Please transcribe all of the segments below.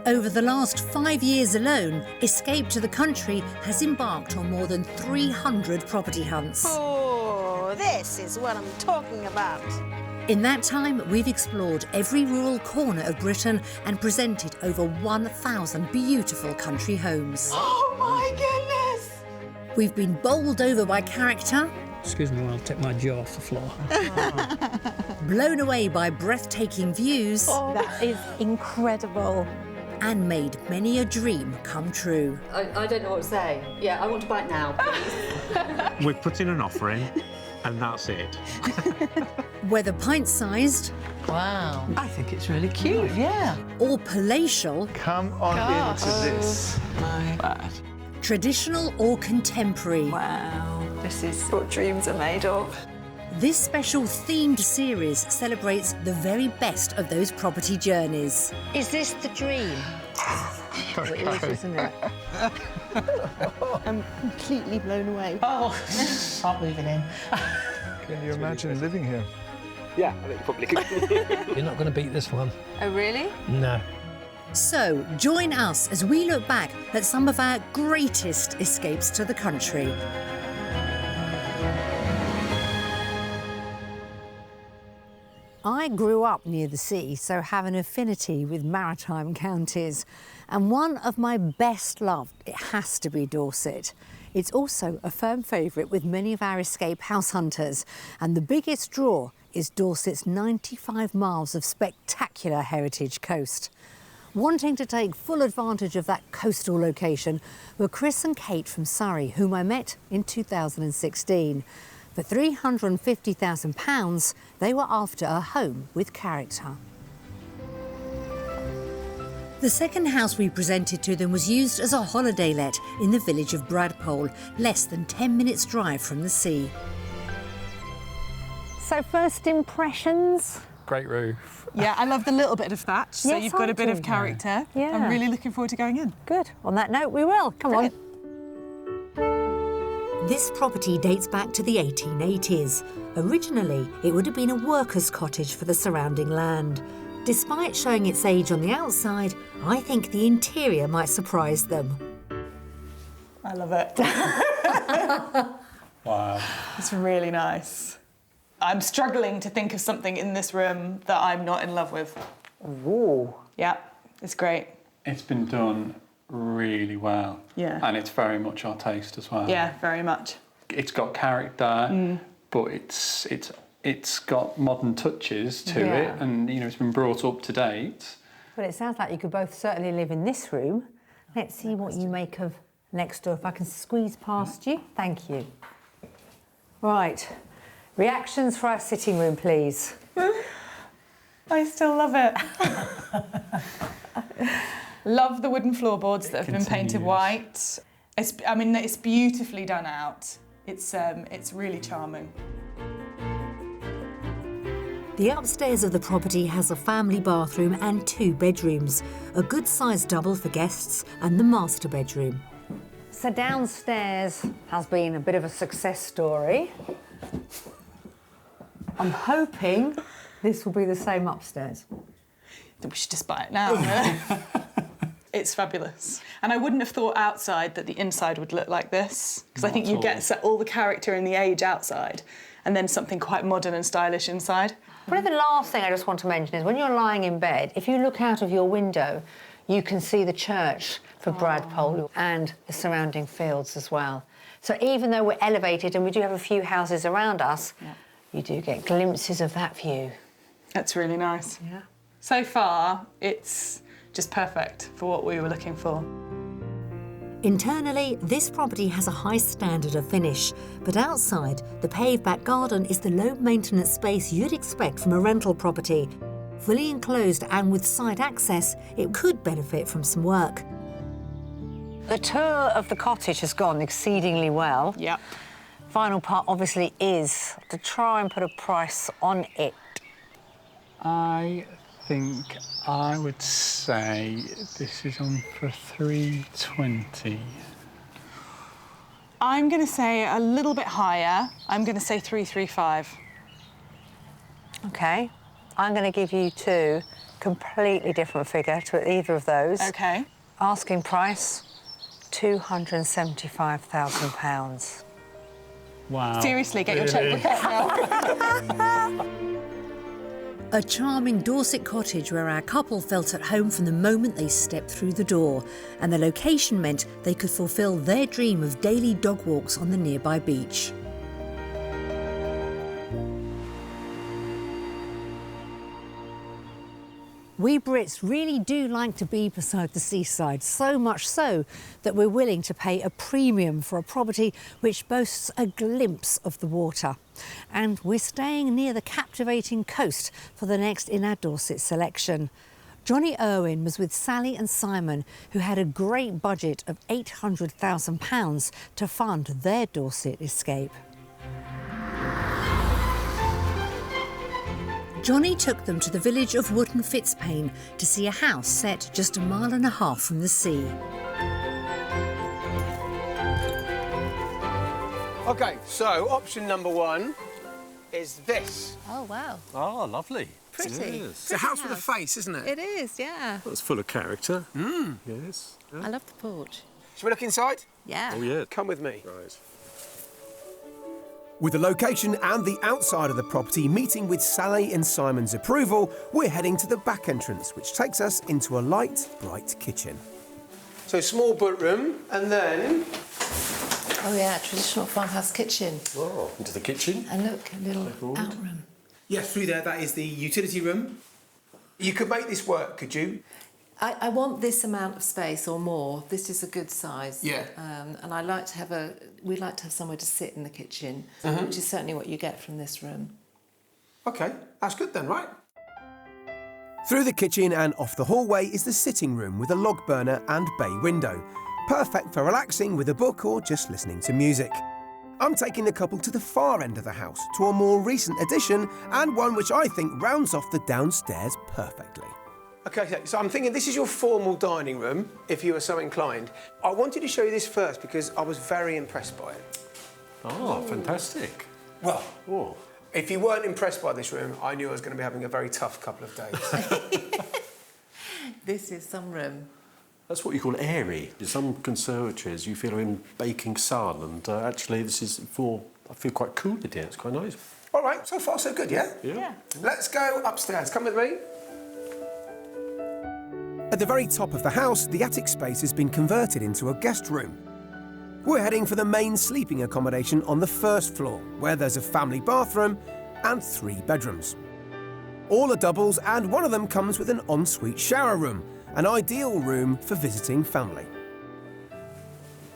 Over the last 5 years alone, Escape to the Country has embarked on more than 300 property hunts. Oh, this is what I'm talking about. In that time, we've explored every rural corner of Britain and presented over 1,000 beautiful country homes. Oh, my goodness! We've been bowled over by character. Excuse me while I take my jaw off the floor. Blown away by breathtaking views. Oh, that is incredible. And made many a dream come true. I don't know what to say. Yeah, I want to buy it now, please. We're putting an offer in, and that's it. Whether pint-sized... Wow. I think it's really cute, yeah. ...or palatial... Come on into this. My bad. Traditional or contemporary... Wow, this is what dreams are made of. This special themed series celebrates the very best of those property journeys. Is this the dream? It is, isn't it? I'm completely blown away. Oh, can't move it in. Can you imagine living here? Yeah, I think you probably could. You're not going to beat this one. Oh, really? No. So, join us as we look back at some of our greatest escapes to the country. I grew up near the sea, so have an affinity with maritime counties. And one of my best loved, it has to be Dorset. It's also a firm favourite with many of our escape house hunters. And the biggest draw is Dorset's 95 miles of spectacular heritage coast. Wanting to take full advantage of that coastal location were Chris and Kate from Surrey, whom I met in 2016. For £350,000, they were after a home with character. The second house we presented to them was used as a holiday let in the village of Bradpole, less than 10 minutes' drive from the sea. So, first impressions? Great roof. Yeah, I love the little bit of thatch, so Yes, you've got a bit of aren't you? character. Yeah. I'm really looking forward to going in. Good. On that note, we will. Come on. This property dates back to the 1880s. Originally, it would have been a workers' cottage for the surrounding land. Despite showing its age on the outside, I think the interior might surprise them. I love it. Wow. It's really nice. I'm struggling to think of something in this room that I'm not in love with. Ooh. Yeah, it's great. It's been done really well. Yeah. And it's very much our taste as well. Yeah, very much. It's got character, but it's got modern touches to it, and you know it's been brought up to date. Well, it sounds like you could both certainly live in this room. Let's see what you make of next door. If I can squeeze past you. Thank you. Right. Reactions for our sitting room, please. I still love it. Love the wooden floorboards that have been painted white. It's beautifully done out. It's really charming. The upstairs of the property has a family bathroom and 2 bedrooms, a good-sized double for guests and the master bedroom. So downstairs has been a bit of a success story. I'm hoping this will be the same upstairs. We should just buy it now. It's fabulous. And I wouldn't have thought outside that the inside would look like this, because I think you get all the character and the age outside, and then something quite modern and stylish inside. Probably the last thing I just want to mention is when you're lying in bed, if you look out of your window, you can see the church for Bradpole and the surrounding fields as well. So even though we're elevated and we do have a few houses around us, you do get glimpses of that view. That's really nice. Yeah. So far, it's just perfect for what we were looking for. Internally, this property has a high standard of finish, but outside, the paved back garden is the low-maintenance space you'd expect from a rental property. Fully enclosed and with side access, it could benefit from some work. The tour of the cottage has gone exceedingly well. Yep. Final part, obviously, is to try and put a price on it. I think I would say this is on for 320. I'm going to say a little bit higher. I'm going to say 335. OK. I'm going to give you 2, completely different figure to either of those. Okay. Asking price, £275,000. Wow. Seriously, get your checkbook out now. A charming Dorset cottage where our couple felt at home from the moment they stepped through the door, and the location meant they could fulfil their dream of daily dog walks on the nearby beach. We Brits really do like to be beside the seaside, so much so that we're willing to pay a premium for a property which boasts a glimpse of the water. And we're staying near the captivating coast for the next in our Dorset selection. Johnny Irwin was with Sally and Simon, who had a great budget of £800,000 to fund their Dorset escape. Johnny took them to the village of Wootton Fitzpaine to see a house set just 1.5 miles from the sea. OK, so option number 1 is this. Oh, wow. Oh, lovely. Pretty. Yes. It's a house with a face, isn't it? It is, yeah. Well, it's full of character. Yes. I love the porch. Shall we look inside? Yeah. Oh, yeah. Come with me. Right. With the location and the outside of the property meeting with Sally and Simon's approval, we're heading to the back entrance, which takes us into a light, bright kitchen. So small bedroom, and then... Oh, yeah, traditional farmhouse kitchen. Oh, into the kitchen. And look, a little outroom. Yeah, through there, that is the utility room. You could make this work, could you? I want this amount of space or more. This is a good size. Yeah. And I like to have we like to have somewhere to sit in the kitchen, which is certainly what you get from this room. OK, that's good then, right? Through the kitchen and off the hallway is the sitting room with a log burner and bay window. Perfect for relaxing with a book or just listening to music. I'm taking the couple to the far end of the house, to a more recent addition and one which I think rounds off the downstairs perfectly. OK, so I'm thinking this is your formal dining room, if you were so inclined. I wanted to show you this first because I was very impressed by it. Oh, fantastic. Well, Oh. if you weren't impressed by this room, I knew I was going to be having a very tough couple of days. This is some room. That's what you call airy. In some conservatories, you feel are in baking sun, and actually this is for... I feel quite cool in here. It's quite nice. All right, so far so good, yeah? Yeah. Let's go upstairs. Come with me. At the very top of the house, the attic space has been converted into a guest room. We're heading for the main sleeping accommodation on the first floor, where there's a family bathroom and 3 bedrooms. All are doubles, and one of them comes with an ensuite shower room, an ideal room for visiting family.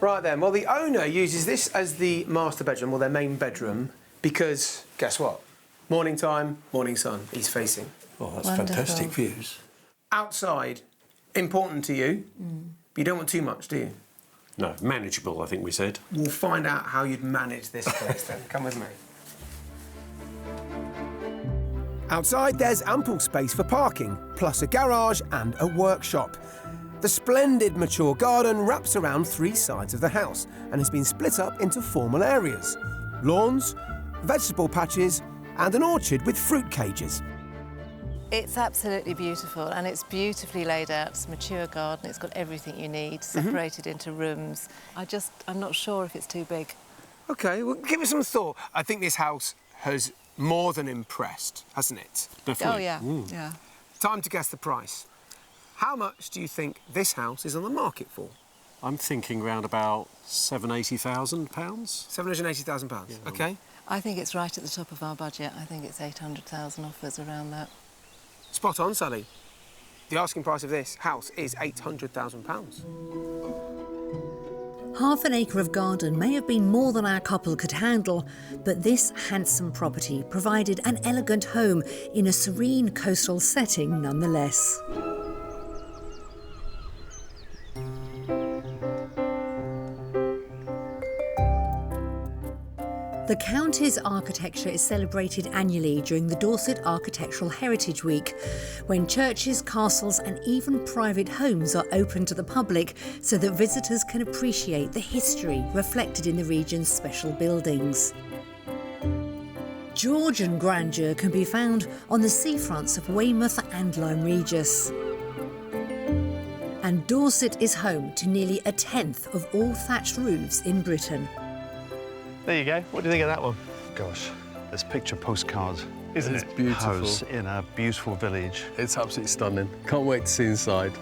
Right then, well, the owner uses this as the master bedroom, or their main bedroom, because, guess what? Morning time, morning sun, he's facing. Oh, that's Wonderful. fantastic views. Outside, important to you, but you don't want too much, do you? No, manageable, I think we said. We'll find out how you'd manage this place then. Come with me. Outside, there's ample space for parking, plus a garage and a workshop. The splendid mature garden wraps around 3 sides of the house and has been split up into formal areas: lawns, vegetable patches, and an orchard with fruit cages. It's absolutely beautiful, and it's beautifully laid out. It's a mature garden. It's got everything you need, separated into rooms. I'm not sure if it's too big. OK, well, give it some thought. I think this house has more than impressed, hasn't it? Definitely. Oh, yeah, yeah. Time to guess the price. How much do you think this house is on the market for? I'm thinking round about £780,000. £780,000, Yeah. OK? I think it's right at the top of our budget. I think it's 800,000 offers around that. Spot on, Sally. The asking price of this house is £800,000. Half an acre of garden may have been more than our couple could handle, but this handsome property provided an elegant home in a serene coastal setting nonetheless. The county's architecture is celebrated annually during the Dorset Architectural Heritage Week, when churches, castles and even private homes are open to the public so that visitors can appreciate the history reflected in the region's special buildings. Georgian grandeur can be found on the seafronts of Weymouth and Lyme Regis. And Dorset is home to nearly a tenth of all thatched roofs in Britain. There you go. What do you think of that one? Gosh, this picture postcard. Isn't it beautiful? House in a beautiful village. It's absolutely stunning. Can't wait to see inside.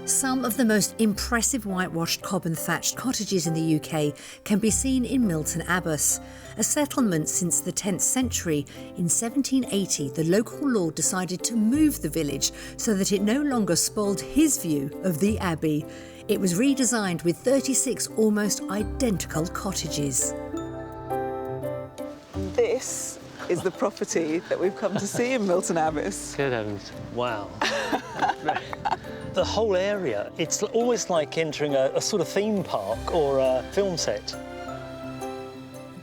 Some of the most impressive whitewashed cob and thatched cottages in the UK can be seen in Milton Abbas, a settlement since the 10th century. In 1780, the local lord decided to move the village so that it no longer spoiled his view of the abbey. It was redesigned with 36 almost identical cottages. This is the property that we've come to see in Milton Abbas. Good heavens. Wow. The whole area, it's almost like entering a sort of theme park or a film set.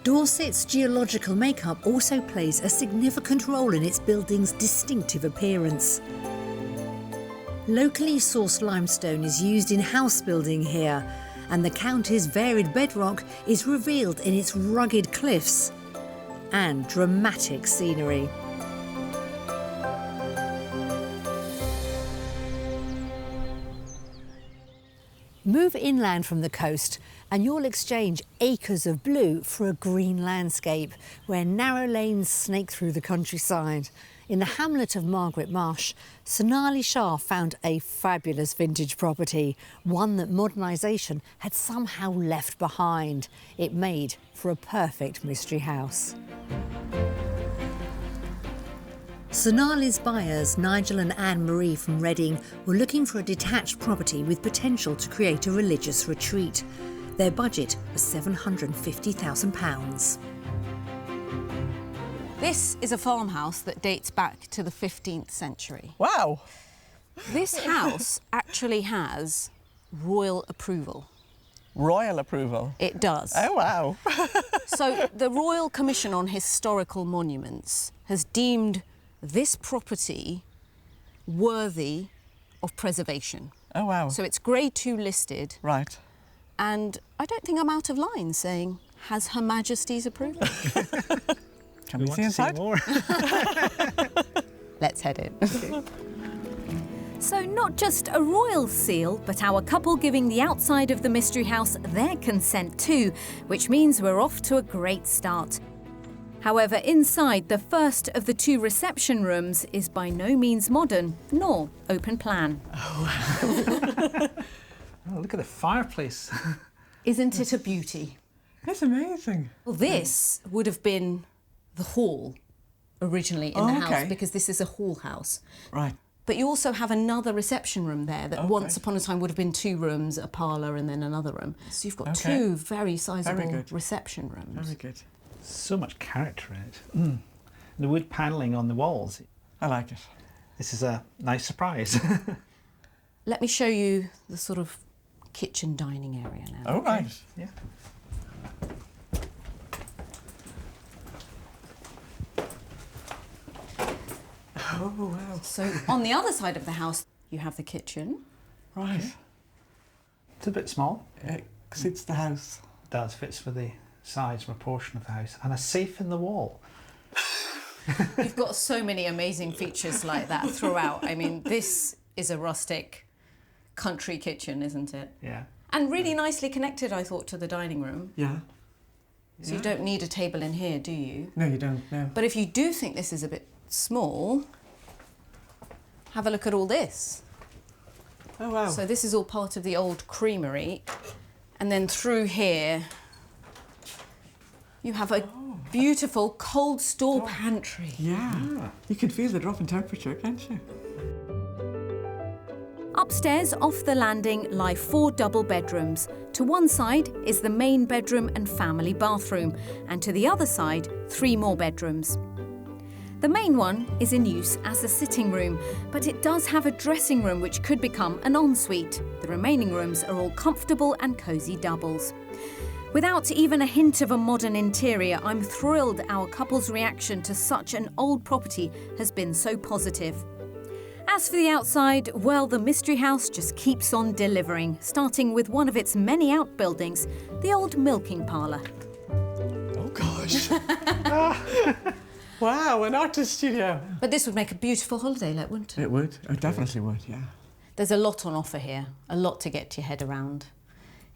Dorset's geological makeup also plays a significant role in its building's distinctive appearance. Locally sourced limestone is used in house building here, and the county's varied bedrock is revealed in its rugged cliffs and dramatic scenery. Move inland from the coast and you'll exchange acres of blue for a green landscape where narrow lanes snake through the countryside. In the hamlet of Margaret Marsh, Sonali Shah found a fabulous vintage property, one that modernisation had somehow left behind. It made for a perfect mystery house. Sonali's buyers, Nigel and Anne-Marie from Reading, were looking for a detached property with potential to create a religious retreat. Their budget was £750,000. This is a farmhouse that dates back to the 15th century. Wow. This house actually has royal approval. Royal approval? It does. Oh, wow. So the Royal Commission on Historical Monuments has deemed this property worthy of preservation. Oh, wow. So it's Grade 2 listed. Right. And I don't think I'm out of line saying, has Her Majesty's approval? Can we see inside? more. Let's head in. So not just a royal seal, but our couple giving the outside of the mystery house their consent too, which means we're off to a great start. However, inside, the first of the two reception rooms is by no means modern, nor open plan. Oh, look at the fireplace. Isn't it a beauty? It's amazing. Well, this would have been the hall originally in the house, because this is a hall house. Right. But you also have another reception room there that once upon a time would have been 2 rooms, a parlour and then another room. So you've got 2 very sizable reception rooms. Very good. So much character in it. The wood panelling on the walls. I like it. This is a nice surprise. Let me show you the sort of kitchen dining area now. Oh, right. Yeah. Oh, wow. So on the other side of the house, you have the kitchen. Right. Okay. It's a bit small. It suits the house. It does, fits for the size and proportion of the house. And a safe in the wall. You've got so many amazing features like that throughout. I mean, this is a rustic country kitchen, isn't it? Yeah. And really nicely connected, I thought, to the dining room. Yeah. So you don't need a table in here, do you? No, you don't, no. But if you do think this is a bit small, have a look at all this. Oh, wow. So this is all part of the old creamery. And then through here, you have a beautiful cold store pantry. Yeah. You can feel the drop in temperature, can't you? Upstairs, off the landing, lie 4 double bedrooms. To one side is the main bedroom and family bathroom, and to the other side, 3 more bedrooms. The main one is in use as a sitting room, but it does have a dressing room which could become an ensuite. The remaining rooms are all comfortable and cosy doubles. Without even a hint of a modern interior, I'm thrilled our couple's reaction to such an old property has been so positive. As for the outside, well, the mystery house just keeps on delivering, starting with one of its many outbuildings, the old milking parlour. Oh, gosh. thatched. Wow, an artist studio. But this would make a beautiful holiday let, wouldn't it? It would. It definitely would, yeah. There's a lot on offer here, a lot to get your head around,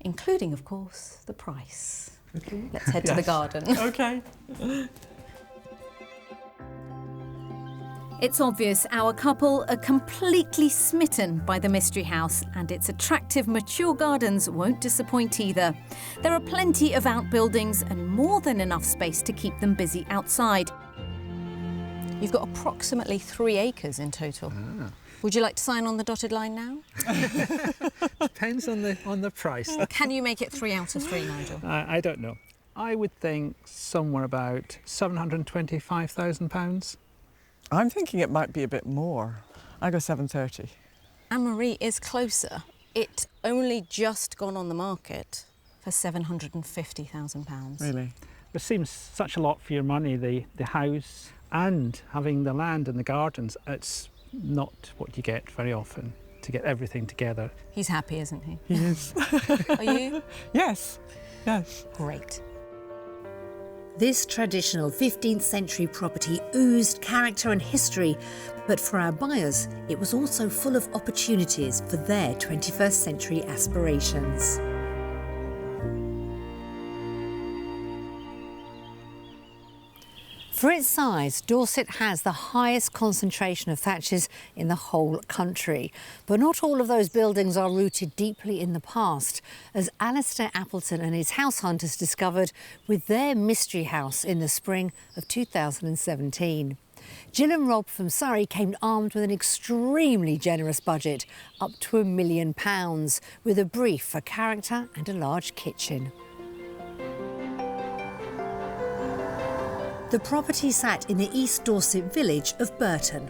including, of course, the price. Okay. Let's head to the garden. OK. It's obvious our couple are completely smitten by the Mystery House, and its attractive mature gardens won't disappoint either. There are plenty of outbuildings and more than enough space to keep them busy outside. You've got approximately 3 acres in total. Ah. Would you like to sign on the dotted line now? Depends on the price. Can you make it 3 out of 3, Nigel? I don't know. I would think somewhere about £725,000. I'm thinking it might be a bit more. I go 730. Anne-Marie is closer. It's only just gone on the market for £750,000. Really? It seems such a lot for your money, the house and having the land and the gardens. It's not what you get very often, to get everything together. He's happy, isn't he? He is. Are you? Yes. Yes. Great. This traditional 15th century property oozed character and history, but for our buyers, it was also full of opportunities for their 21st century aspirations. For its size, Dorset has the highest concentration of thatches in the whole country. But not all of those buildings are rooted deeply in the past, as Alistair Appleton and his house hunters discovered with their mystery house in the spring of 2017. Jill and Rob from Surrey came armed with an extremely generous budget, up to £1 million, with a brief for character and a large kitchen. The property sat in the East Dorset village of Burton.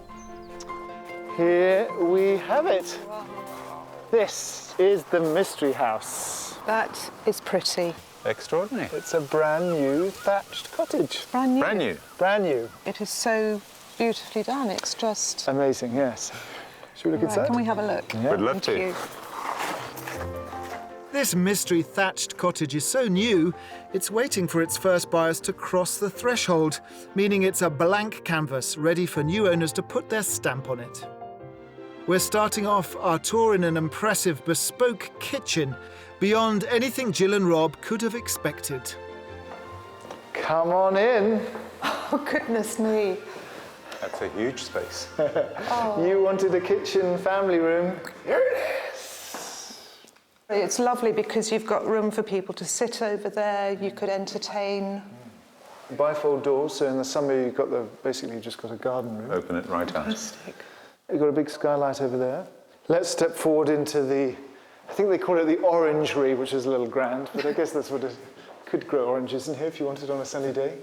Here we have it. This is the Mystery House. That is pretty. Extraordinary. It's a brand new thatched cottage. Brand new. Brand new. Brand new. It is so beautifully done. It's just amazing, yes. Should we look right, inside? can we have a look? Yeah. We'd love to. You. This mystery thatched cottage is so new, it's waiting for its first buyers to cross the threshold, meaning it's a blank canvas ready for new owners to put their stamp on it. We're starting off our tour in an impressive bespoke kitchen, beyond anything Jill and Rob could have expected. Come on in. Oh, goodness me. That's a huge space. You wanted a kitchen family room. Here it is. It's lovely because you've got room for people to sit over there. You could entertain. Bifold doors, so in the summer you've got basically just got a garden room. Open it right out. Fantastic. You've got a big skylight over there. Let's step forward into the, I think they call it the orangery, which is a little grand, but I guess that's what it could grow oranges in here if you wanted on a sunny day.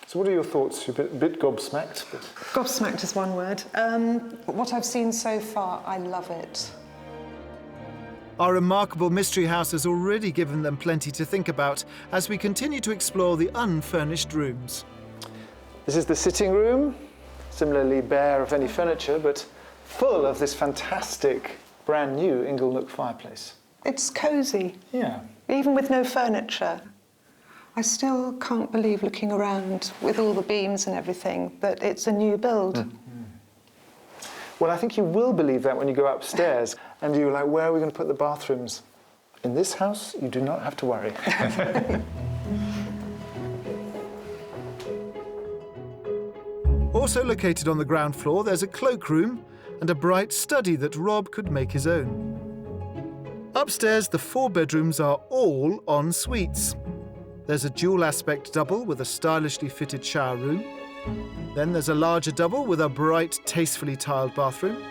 So what are your thoughts? You're a bit gobsmacked. But... Gobsmacked is one word. What I've seen so far, I love it. Our remarkable mystery house has already given them plenty to think about as we continue to explore the unfurnished rooms. This is the sitting room, similarly bare of any furniture, but full of this fantastic brand new Inglenook fireplace. It's cosy. Yeah. Even with no furniture. I still can't believe, looking around with all the beams and everything, that it's a new build. Well, I think you will believe that when you go upstairs and you're like, where are we going to put the bathrooms? In this house, you do not have to worry. Also located on the ground floor, there's a cloakroom and a bright study that Rob could make his own. Upstairs, the 4 bedrooms are all en suites. There's a dual-aspect double with a stylishly fitted shower room. Then there's a larger double with a bright, tastefully tiled bathroom.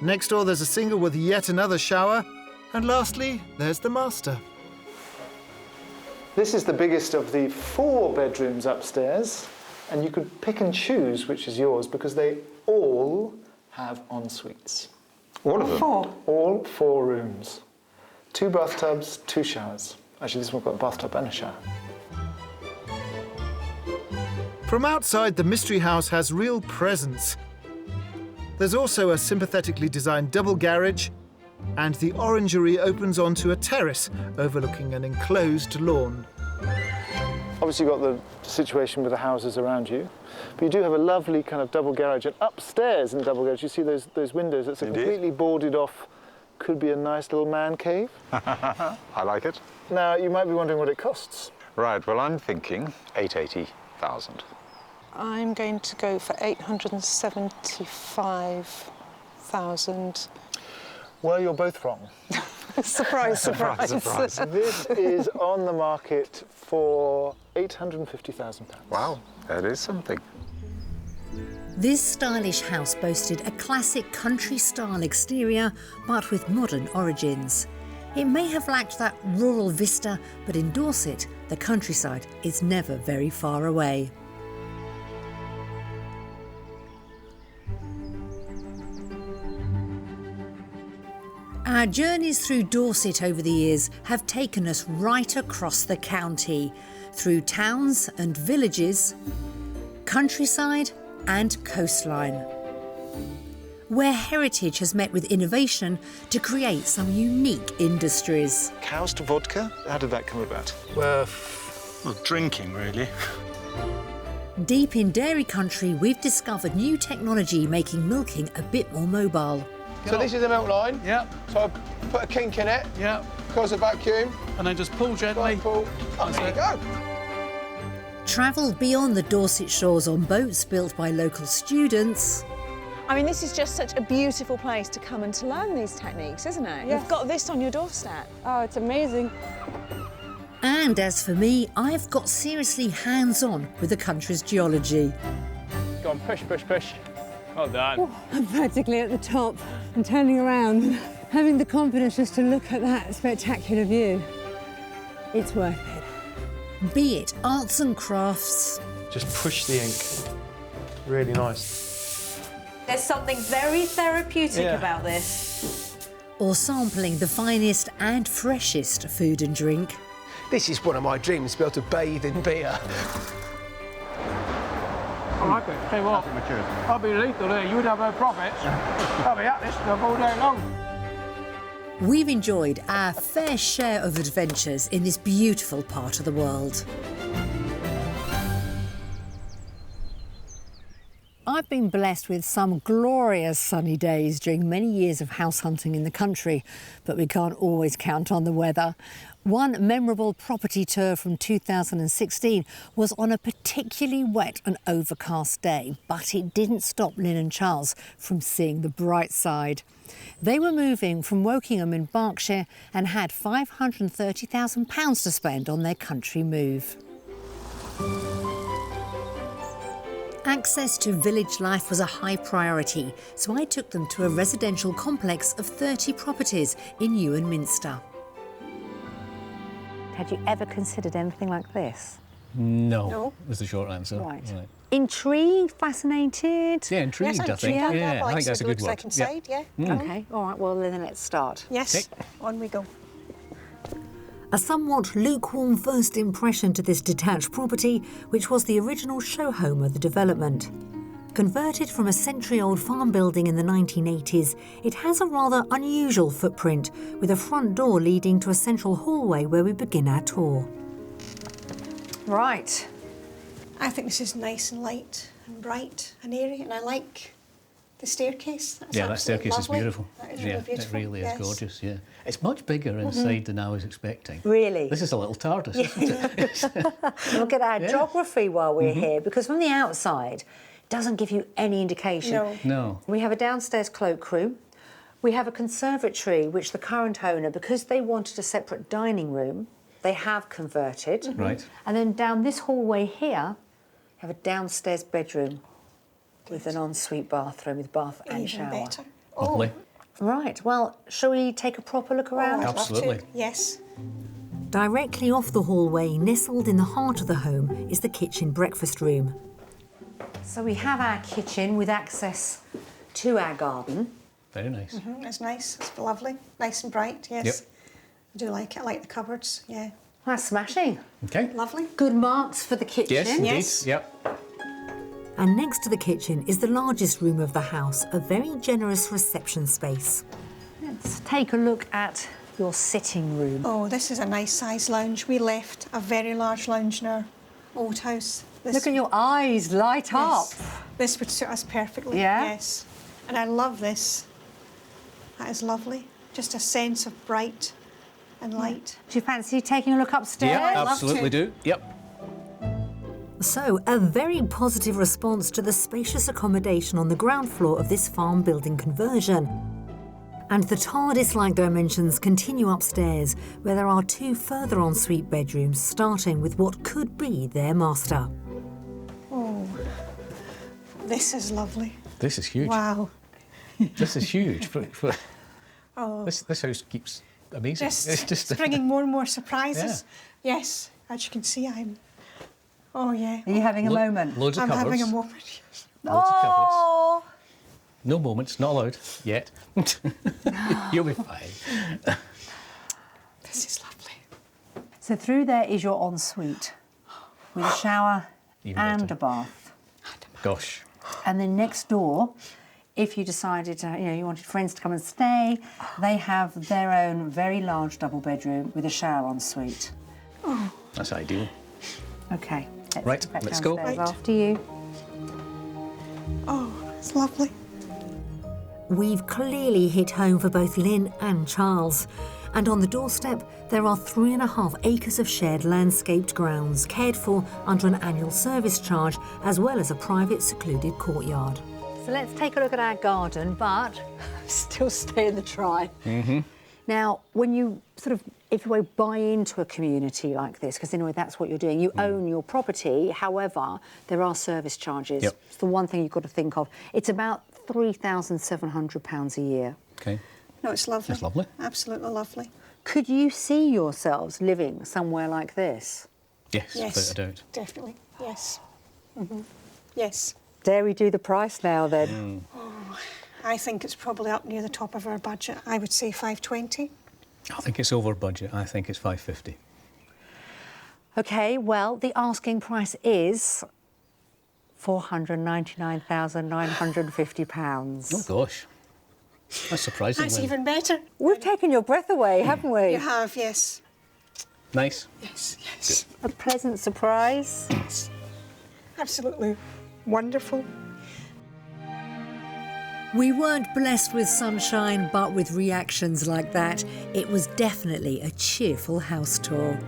Next door, there's a single with yet another shower. And lastly, there's the master. This is the biggest of the 4 bedrooms upstairs, and you could pick and choose which is yours because they all have en suites. All of them? 4? All 4 rooms. 2 bathtubs, 2 showers. Actually, this one's got a bathtub and a shower. From outside, the mystery house has real presence. There's also a sympathetically designed double garage, and the orangery opens onto a terrace overlooking an enclosed lawn. Obviously you've got the situation with the houses around you, but you do have a lovely kind of double garage, and upstairs in the double garage you see those windows. That's a completely boarded off, could be a nice little man cave. I like it. Now you might be wondering what it costs. Right, well I'm thinking 880,000. I'm going to go for 875,000. Well, you're both wrong. Surprise, surprise. This is on the market for £850,000. Wow, that is something. This stylish house boasted a classic country-style exterior, but with modern origins. It may have lacked that rural vista, but in Dorset, the countryside is never very far away. Our journeys through Dorset over the years have taken us right across the county, through towns and villages, countryside and coastline, where heritage has met with innovation to create some unique industries. Cows to vodka? How did that come about? Well, drinking, really. Deep in dairy country, we've discovered new technology making milking a bit more mobile. So this is a milk line. Yeah. So I put a kink in it. Yeah. Cause a vacuum. And then just pull gently. Pull. Oh, there you go. Travelled beyond the Dorset shores on boats built by local students. I mean, this is just such a beautiful place to come and to learn these techniques, isn't it? Yes. You've got this on your doorstep. Oh, it's amazing. And as for me, I've got seriously hands-on with the country's geology. Go on, push, push, push. Well done. Oh, I'm practically at the top and turning around, having the confidence just to look at that spectacular view. It's worth it. Be it arts and crafts. Just push the ink. Really nice. There's something very therapeutic about this. Or sampling the finest and freshest food and drink. This is one of my dreams, to be able to bathe in beer. I like it. Tell you what, I'll be lethal there. You would have no profits. I'll be at this stuff all day long. We've enjoyed our fair share of adventures in this beautiful part of the world. I've been blessed with some glorious sunny days during many years of house hunting in the country, but we can't always count on the weather. One memorable property tour from 2016 was on a particularly wet and overcast day, but it didn't stop Lynn and Charles from seeing the bright side. They were moving from Wokingham in Berkshire and had £530,000 to spend on their country move. Access to village life was a high priority, so I took them to a residential complex of 30 properties in Ewan Minster. Had you ever considered anything like this? No, was the short answer. Right. Intrigued, fascinated? Yeah, intrigued, I think. Yeah, I think that's a good word. OK, all right, well, then let's start. Yes, on we go. A somewhat lukewarm first impression to this detached property, which was the original show home of the development. Converted from a century-old farm building in the 1980s, it has a rather unusual footprint, with a front door leading to a central hallway where we begin our tour. Right. I think this is nice and light and bright and airy, and I like the staircase. That's that staircase lovely. is beautiful. That is really beautiful. It really is gorgeous, yeah. It's much bigger inside than I was expecting. Really? This is a little TARDIS, isn't it? Look at our geography while we're here, because from the outside, it doesn't give you any indication. No. We have a downstairs cloakroom. We have a conservatory, which the current owner, because they wanted a separate dining room, they have converted. Right. And then down this hallway here, we have a downstairs bedroom with an ensuite bathroom with bath and shower. Better. Lovely. Right, well, shall we take a proper look around? Absolutely. Yes. Directly off the hallway, nestled in the heart of the home, is the kitchen breakfast room. So we have our kitchen with access to our garden. Very nice. It's nice, it's lovely, nice and bright, yes. Yep. I do like it, I like the cupboards, yeah. That's smashing. OK. Lovely. Good marks for the kitchen. Yes, indeed. Yep. And next to the kitchen is the largest room of the house, a very generous reception space. Let's take a look at your sitting room. Oh, this is a nice size lounge. We left a very large lounge in our old house. Look at your eyes light up. This would suit us perfectly. Yeah? Yes. And I love this. That is lovely. Just a sense of bright and light. Do you fancy taking a look upstairs? Yeah, absolutely do. Yep. So, a very positive response to the spacious accommodation on the ground floor of this farm building conversion. And the TARDIS-like dimensions continue upstairs, where there are 2 further ensuite bedrooms, starting with what could be their master. Oh, this is lovely. This is huge. Wow. This is huge. Oh. This house keeps amazing. It's just bringing more and more surprises. Yeah. Yes, as you can see, I'm... Oh, yeah. Are you having a moment? Loads of I'm cupboards. having a moment, yes. Loads of cupboards. No moments, not allowed yet. You'll be fine. This is lovely. So through there is your ensuite, with a shower Even and better. a bath. Gosh. And then next door, if you decided to, you wanted friends to come and stay, they have their own very large double bedroom with a shower ensuite. Oh. That's ideal. Okay. Right, let's go. Right. After you. Oh, it's lovely. We've clearly hit home for both Lynn and Charles. And on the doorstep, there are 3.5 acres of shared landscaped grounds, cared for under an annual service charge, as well as a private secluded courtyard. So let's take a look at our garden, but still stay in the try. Mm-hmm. Now, when you if you buy into a community like this, because anyway, that's what you're doing, you own your property, however, there are service charges. Yep. It's the one thing you've got to think of. It's about £3,700 a year. Okay. No, it's lovely. That's lovely. Absolutely lovely. Could you see yourselves living somewhere like this? Yes, Yes. without a doubt. Definitely, yes. Yes. Dare we do the price now then? Mm. Oh, I think it's probably up near the top of our budget. I would say 520. I think it's over budget. I think it's 550. Okay, well, the asking price is £499,950. Oh gosh, that's surprising. That's even better. We've taken your breath away, haven't we? You have, yes. Nice. Yes, yes. A pleasant surprise. Yes. Absolutely wonderful. We weren't blessed with sunshine, but with reactions like that, it was definitely a cheerful house tour.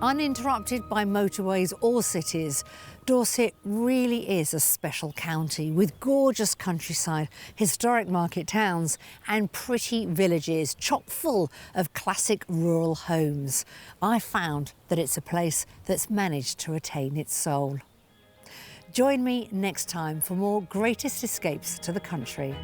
Uninterrupted by motorways or cities, Dorset really is a special county with gorgeous countryside, historic market towns and pretty villages chock full of classic rural homes. I found that it's a place that's managed to retain its soul. Join me next time for more Greatest Escapes to the Country.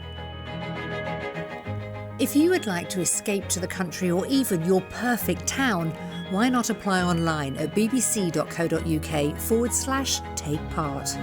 If you would like to escape to the country or even your perfect town, why not apply online at bbc.co.uk/take part.